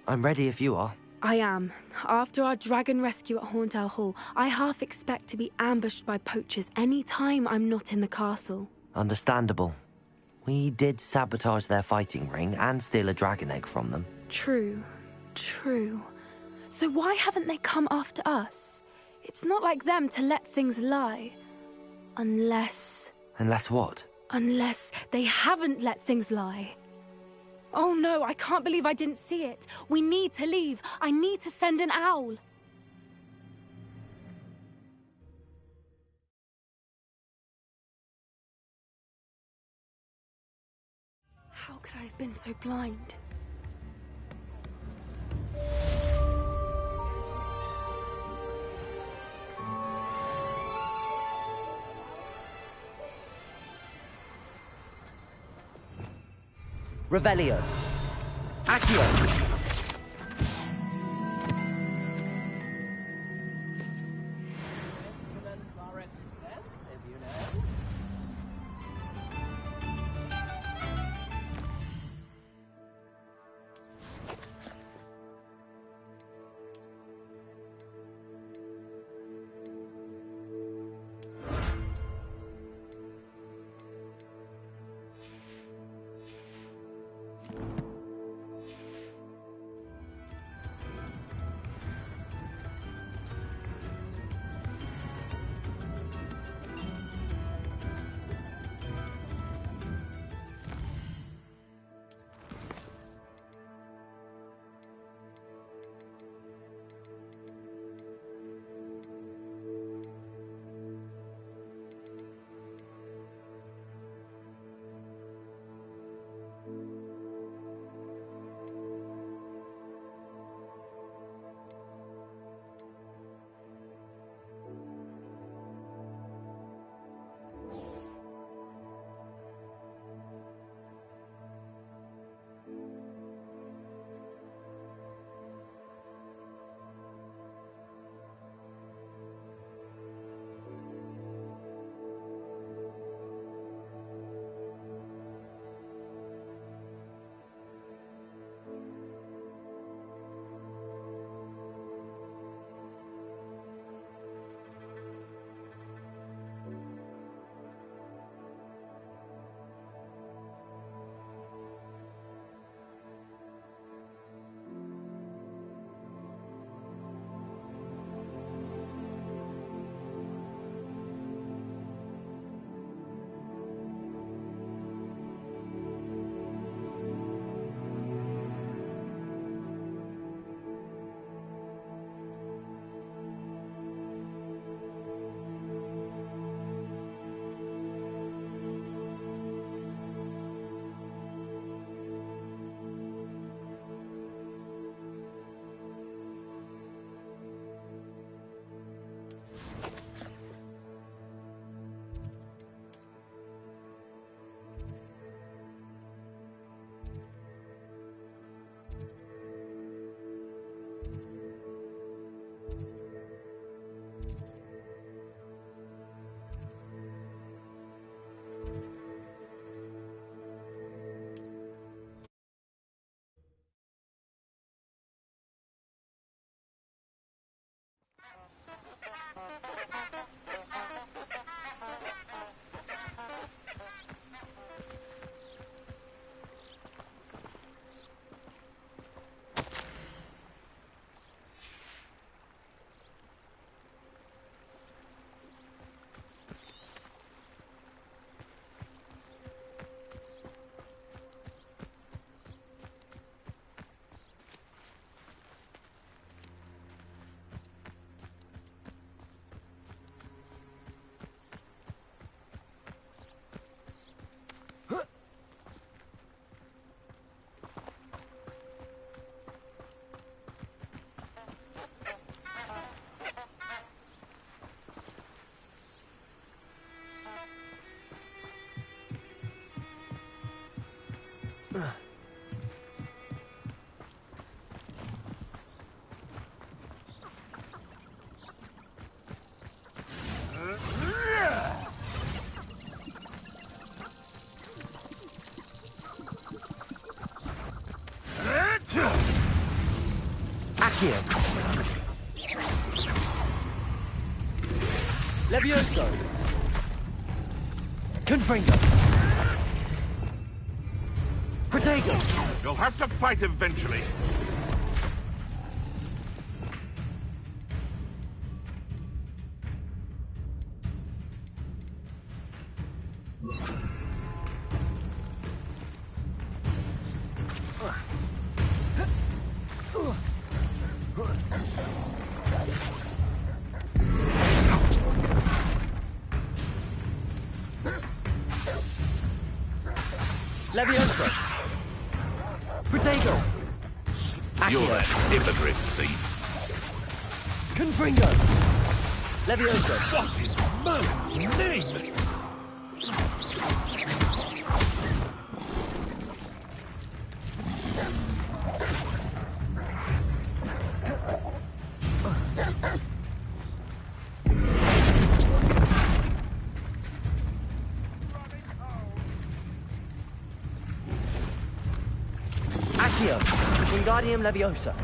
I'm ready if you are. I am. After our dragon rescue at Horndale Hall, I half expect to be ambushed by poachers any time I'm not in the castle. Understandable. We did sabotage their fighting ring and steal a dragon egg from them. True. True. So why haven't they come after us? It's not like them to let things lie. Unless... Unless what? Unless they haven't let things lie. Oh no, I can't believe I didn't see it. We need to leave. I need to send an owl. How could I have been so blind? Revelio. Accio. Accio. Levioso. Confringo. Protego. You'll have to fight eventually. Levioso. Protego. You're that hypocrite thief. Confringo. Levioso. What is Merlin's name? Accio. Wingardium Leviosa.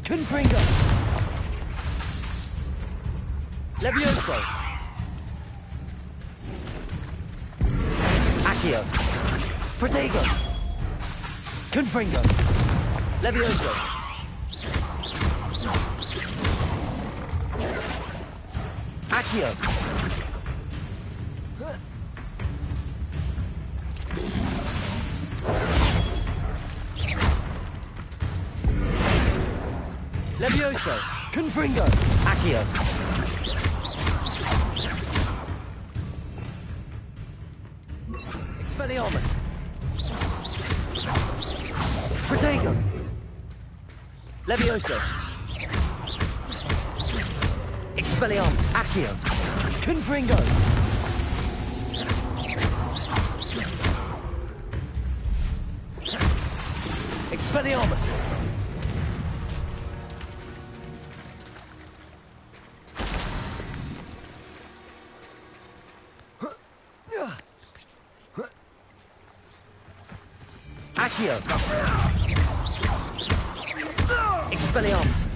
Confringo. Levioso. Accio. Protego. Confringo. Levioso. Accio. Levioso. Confringo. Accio. Expelliarmus. Protego. Levioso. Expelliarmus. Accio. Confringo. Expelliarmus. Accio. Expelliarmus.